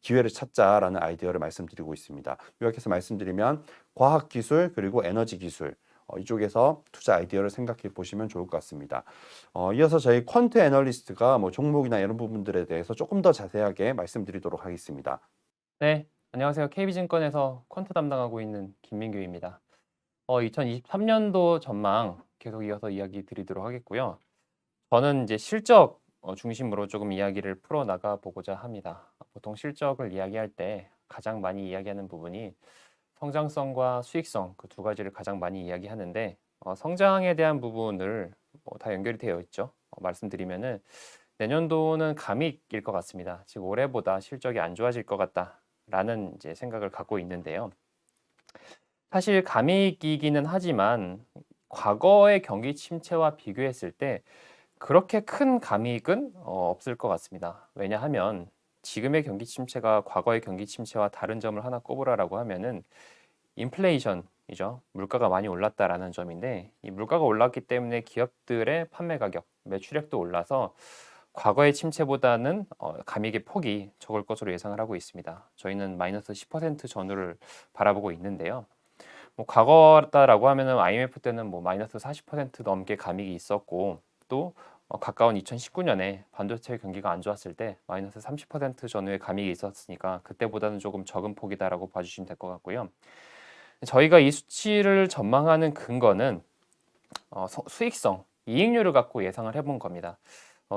기회를 찾자라는 아이디어를 말씀드리고 있습니다. 요약해서 말씀드리면 과학기술 그리고 에너지기술 이쪽에서 투자 아이디어를 생각해 보시면 좋을 것 같습니다. 이어서 저희 퀀트 애널리스트가 뭐 종목이나 이런 부분들에 대해서 조금 더 자세하게 말씀드리도록 하겠습니다. 네, 안녕하세요. KB증권에서 퀀트 담당하고 있는 김민규입니다. 2023년도 전망 계속 이어서 이야기 드리도록 하겠고요. 저는 이제 실적 중심으로 조금 이야기를 풀어나가 보고자 합니다. 보통 실적을 이야기할 때 가장 많이 이야기하는 부분이 성장성과 수익성 그 두 가지를 가장 많이 이야기하는데, 성장에 대한 부분을 다 연결이 되어 있죠. 말씀드리면은 내년도는 감익일 것 같습니다. 즉 올해보다 실적이 안 좋아질 것 같다라는 이제 생각을 갖고 있는데요. 사실 감익이기는 하지만 과거의 경기 침체와 비교했을 때 그렇게 큰 감익은 없을 것 같습니다. 왜냐하면 지금의 경기 침체가 과거의 경기 침체와 다른 점을 하나 꼽으라라고 하면은 인플레이션이죠. 물가가 많이 올랐다라는 점인데, 이 물가가 올랐기 때문에 기업들의 판매 가격, 매출액도 올라서 과거의 침체보다는 감익의 폭이 적을 것으로 예상을 하고 있습니다. 저희는 마이너스 10% 전후를 바라보고 있는데요. 뭐 과거다라고 하면은 IMF 때는 뭐 마이너스 40% 넘게 감익이 있었고, 또 가까운 2019년에 반도체 경기가 안 좋았을 때 마이너스 30% 전후의 감익이 있었으니까 그때보다는 조금 적은 폭이다라고 봐주시면 될 것 같고요. 저희가 이 수치를 전망하는 근거는 수익성, 이익률을 갖고 예상을 해본 겁니다.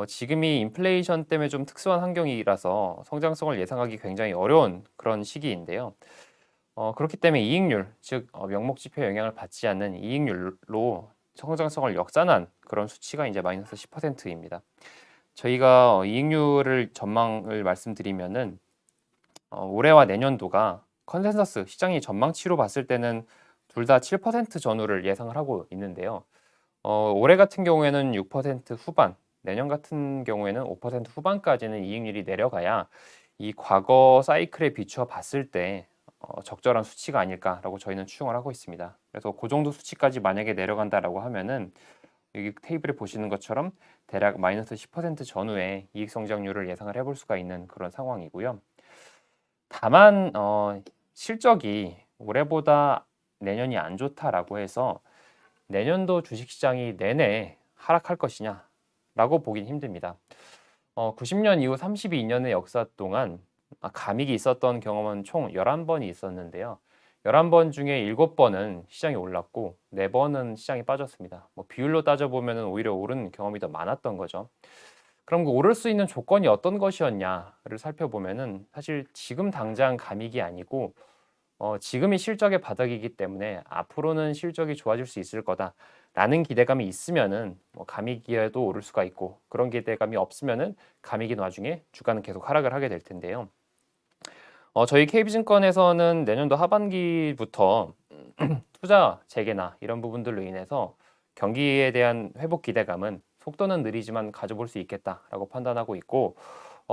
지금이 인플레이션 때문에 좀 특수한 환경이라서 성장성을 예상하기 굉장히 어려운 그런 시기인데요. 그렇기 때문에 이익률, 즉 명목 지표 영향을 받지 않는 이익률로 성장성을 역산한 그런 수치가 이제 마이너스 10%입니다. 저희가 이익률을 전망을 말씀드리면은 올해와 내년도가 컨센서스 시장이 전망치로 봤을 때는 둘 다 7% 전후를 예상을 하고 있는데요. 올해 같은 경우에는 6% 후반, 내년 같은 경우에는 5% 후반까지는 이익률이 내려가야 이 과거 사이클에 비추어 봤을 때 적절한 수치가 아닐까라고 저희는 추정을 하고 있습니다. 그래서 그 정도 수치까지 만약에 내려간다라고 하면은 여기 테이블에 보시는 것처럼 대략 마이너스 10% 전후의 이익 성장률을 예상을 해볼 수가 있는 그런 상황이고요. 다만 실적이 올해보다 내년이 안 좋다라고 해서 내년도 주식시장이 내내 하락할 것이냐라고 보긴 힘듭니다. 90년 이후 32년의 역사 동안 감익이 있었던 경험은 총 11번이 있었는데요. 11번 중에 7번은 시장이 올랐고 4번은 시장이 빠졌습니다. 뭐 비율로 따져보면 오히려 오른 경험이 더 많았던 거죠. 그럼 그 오를 수 있는 조건이 어떤 것이었냐를 살펴보면은 사실 지금 당장 감익이 아니고 지금이 실적의 바닥이기 때문에 앞으로는 실적이 좋아질 수 있을 거다라는 기대감이 있으면은 감익이라도 오를 수가 있고, 그런 기대감이 없으면은 감익이 나중에 주가는 계속 하락을 하게 될 텐데요. 저희 KB증권에서는 내년도 하반기부터 투자 재개나 이런 부분들로 인해서 경기에 대한 회복 기대감은 속도는 느리지만 가져볼 수 있겠다라고 판단하고 있고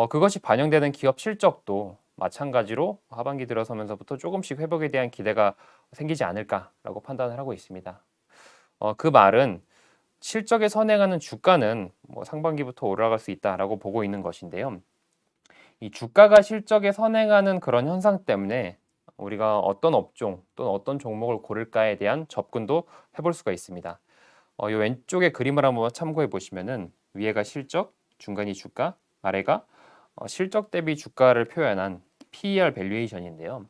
그것이 반영되는 기업 실적도 마찬가지로 하반기 들어서면서부터 조금씩 회복에 대한 기대가 생기지 않을까라고 판단을 하고 있습니다. 그 말은 실적에 선행하는 주가는 뭐 상반기부터 올라갈 수 있다라고 보고 있는 것인데요. 이 주가가 실적에 선행하는 그런 현상 때문에 우리가 어떤 업종 또는 어떤 종목을 고를까에 대한 접근도 해볼 수가 있습니다. 이 왼쪽의 그림을 한번 참고해 보시면은 위에가 실적, 중간이 주가, 아래가 실적 대비 주가를 표현한 PER 밸류에이션인데요.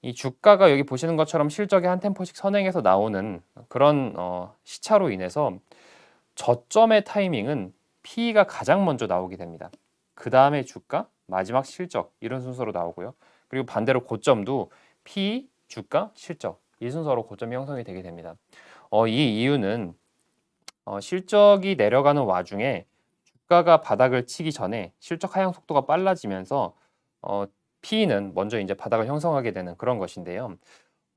이 주가가 여기 보시는 것처럼 실적에 한 템포씩 선행해서 나오는 그런 시차로 인해서 저점의 타이밍은 PE가 가장 먼저 나오게 됩니다. 그 다음에 주가, 마지막 실적 이런 순서로 나오고요. 그리고 반대로 고점도 PE, 주가, 실적 이 순서로 고점이 형성이 되게 됩니다. 이 이유는 실적이 내려가는 와중에 주가가 바닥을 치기 전에 실적 하향 속도가 빨라지면서 PE는 먼저 이제 바닥을 형성하게 되는 그런 것인데요.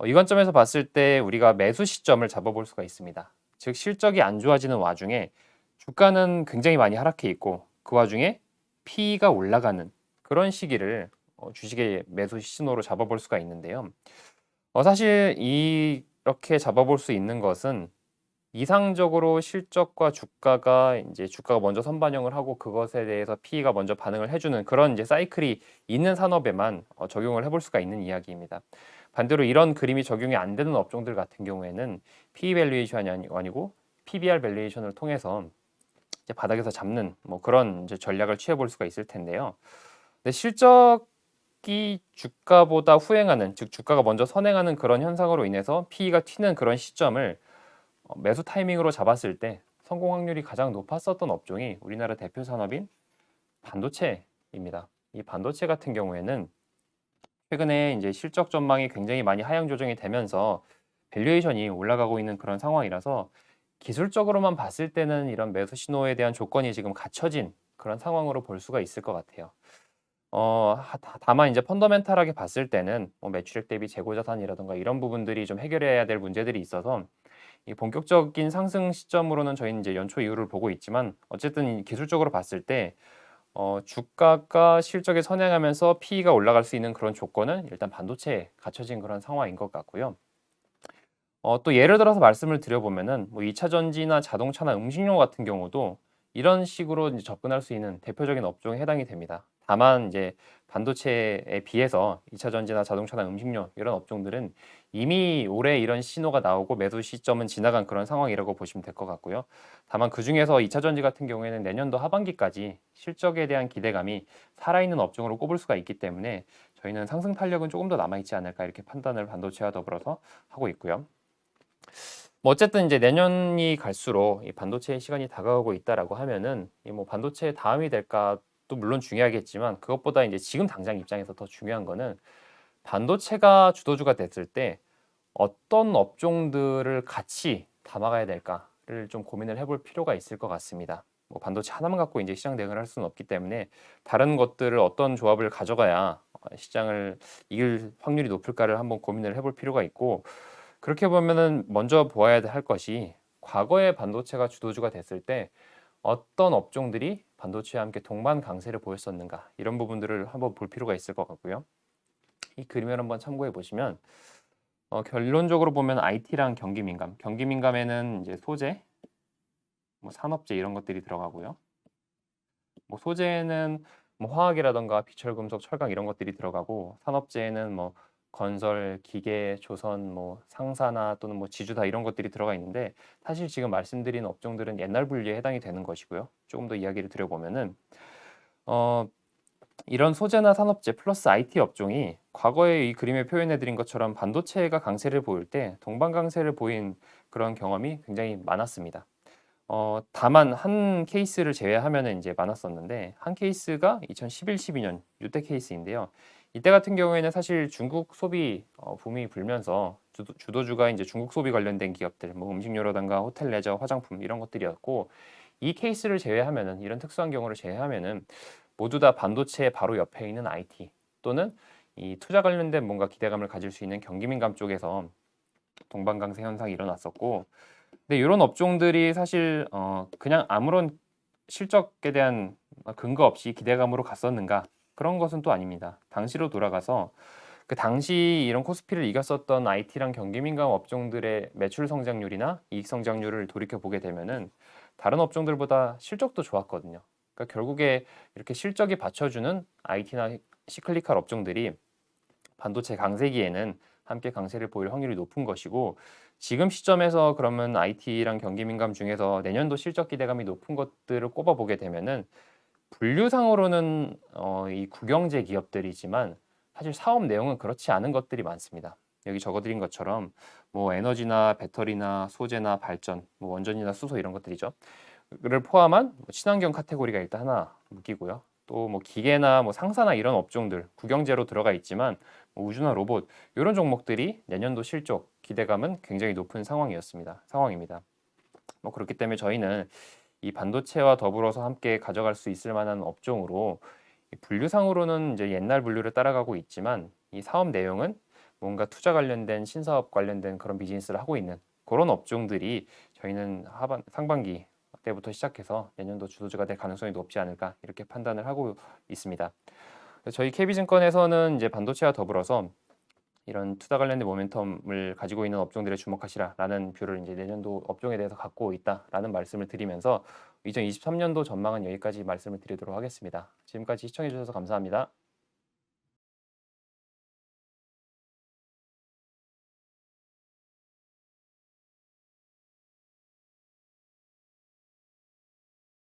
이 관점에서 봤을 때 우리가 매수 시점을 잡아볼 수가 있습니다. 즉 실적이 안 좋아지는 와중에 주가는 굉장히 많이 하락해 있고 그 와중에 PE가 올라가는 그런 시기를 주식의 매수 신호로 잡아볼 수가 있는데요. 사실 이렇게 잡아볼 수 있는 것은 이상적으로 실적과 주가가 이제 주가가 먼저 선반영을 하고 그것에 대해서 PE가 먼저 반응을 해주는 그런 이제 사이클이 있는 산업에만 적용을 해볼 수가 있는 이야기입니다. 반대로 이런 그림이 적용이 안 되는 업종들 같은 경우에는 PE 밸류에이션이 아니고 PBR 밸류에이션을 통해서 이제 바닥에서 잡는 뭐 그런 이제 전략을 취해볼 수가 있을 텐데요. 근데 실적이 주가보다 후행하는, 즉 주가가 먼저 선행하는 그런 현상으로 인해서 PE가 튀는 그런 시점을 매수 타이밍으로 잡았을 때 성공 확률이 가장 높았었던 업종이 우리나라 대표 산업인 반도체입니다. 이 반도체 같은 경우에는 최근에 이제 실적 전망이 굉장히 많이 하향 조정이 되면서 밸류에이션이 올라가고 있는 그런 상황이라서 기술적으로만 봤을 때는 이런 매수 신호에 대한 조건이 지금 갖춰진 그런 상황으로 볼 수가 있을 것 같아요. 다만 이제 펀더멘탈하게 봤을 때는 뭐 매출액 대비 재고 자산이라든가 이런 부분들이 좀 해결해야 될 문제들이 있어서 이 본격적인 상승 시점으로는 저희는 이제 연초 이후를 보고 있지만 어쨌든 기술적으로 봤을 때 주가가 실적에 선행하면서 PE가 올라갈 수 있는 그런 조건은 일단 반도체에 갖춰진 그런 상황인 것 같고요. 또 예를 들어서 말씀을 드려보면은 뭐 2차 전지나 자동차나 음식료 같은 경우도 이런 식으로 이제 접근할 수 있는 대표적인 업종에 해당이 됩니다. 다만 이제 반도체에 비해서 2차 전지나 자동차나 음식료 이런 업종들은 이미 올해 이런 신호가 나오고 매수 시점은 지나간 그런 상황이라고 보시면 될 것 같고요. 다만 그 중에서 2차 전지 같은 경우에는 내년도 하반기까지 실적에 대한 기대감이 살아있는 업종으로 꼽을 수가 있기 때문에 저희는 상승 탄력은 조금 더 남아있지 않을까 이렇게 판단을 반도체와 더불어서 하고 있고요. 뭐 어쨌든 이제 내년이 갈수록 이 반도체의 시간이 다가오고 있다라고 하면은 이 뭐 반도체 다음이 될까도 물론 중요하겠지만 그것보다 이제 지금 당장 입장에서 더 중요한 거는 반도체가 주도주가 됐을 때 어떤 업종들을 같이 담아가야 될까를 좀 고민을 해볼 필요가 있을 것 같습니다. 뭐 반도체 하나만 갖고 이제 시장 대응을 할 수는 없기 때문에 다른 것들을 어떤 조합을 가져가야 시장을 이길 확률이 높을까를 한번 고민을 해볼 필요가 있고 그렇게 보면은 먼저 보아야 할 것이 과거에 반도체가 주도주가 됐을 때 어떤 업종들이 반도체와 함께 동반 강세를 보였었는가 이런 부분들을 한번 볼 필요가 있을 것 같고요. 이 그림을 한번 참고해 보시면 결론적으로 보면 IT랑 경기민감, 경기민감에는 이제 소재, 뭐 산업재 이런 것들이 들어가고요. 뭐 소재는 뭐 화학이라던가 비철금속, 철강 이런 것들이 들어가고 산업재에는 뭐 건설, 기계, 조선, 뭐 상사나 또는 뭐 지주다 이런 것들이 들어가 있는데 사실 지금 말씀드린 업종들은 옛날 분류에 해당이 되는 것이고요. 조금 더 이야기를 드려보면은 이런 소재나 산업재 플러스 IT 업종이 과거에 이 그림에 표현해드린 것처럼 반도체가 강세를 보일 때 동반 강세를 보인 그런 경험이 굉장히 많았습니다. 다만 한 케이스를 제외하면은 이제 많았었는데 한 케이스가 2011, 12년 이때 케이스인데요. 이때 같은 경우에는 사실 중국 소비 붐이 불면서 주도주가 이제 중국 소비 관련된 기업들, 뭐 음식료라든가 호텔 레저, 화장품 이런 것들이었고 이 케이스를 제외하면은 이런 특수한 경우를 제외하면은 모두 다 반도체 바로 옆에 있는 IT 또는 이 투자 관련된 뭔가 기대감을 가질 수 있는 경기민감 쪽에서 동반 강세 현상이 일어났었고 근데 이런 업종들이 사실 그냥 아무런 실적에 대한 근거 없이 기대감으로 갔었는가? 그런 것은 또 아닙니다. 당시로 돌아가서 그 당시 이런 코스피를 이겼었던 IT랑 경기민감 업종들의 매출 성장률이나 이익 성장률을 돌이켜 보게 되면은 다른 업종들보다 실적도 좋았거든요. 그러니까 결국에 이렇게 실적이 받쳐주는 IT나 시클리칼 업종들이 반도체 강세기에는 함께 강세를 보일 확률이 높은 것이고, 지금 시점에서 그러면 IT랑 경기민감 중에서 내년도 실적 기대감이 높은 것들을 꼽아보게 되면은 분류상으로는 이 국영제 기업들이지만 사실 사업 내용은 그렇지 않은 것들이 많습니다. 여기 적어드린 것처럼 뭐 에너지나 배터리나 소재나 발전, 뭐 원전이나 수소 이런 것들이죠. 를 포함한 뭐 친환경 카테고리가 일단 하나 묶이고요. 또 뭐 기계나 뭐 상사나 이런 업종들 국영제로 들어가 있지만 뭐 우주나 로봇 이런 종목들이 내년도 실적 기대감은 굉장히 높은 상황입니다. 뭐 그렇기 때문에 저희는 이 반도체와 더불어서 함께 가져갈 수 있을 만한 업종으로 이 분류상으로는 이제 옛날 분류를 따라가고 있지만 이 사업 내용은 뭔가 투자 관련된 신사업 관련된 그런 비즈니스를 하고 있는 그런 업종들이 저희는 상반기 때부터 시작해서 내년도 주도주가 될 가능성이 높지 않을까 이렇게 판단을 하고 있습니다. 그래서 저희 KB증권에서는 이제 반도체와 더불어서 이런 투자 관련된 모멘텀을 가지고 있는 업종들에 주목하시라라는 뷰를 이제 내년도 업종에 대해서 갖고 있다라는 말씀을 드리면서 2023년도 전망은 여기까지 말씀을 드리도록 하겠습니다. 지금까지 시청해 주셔서 감사합니다.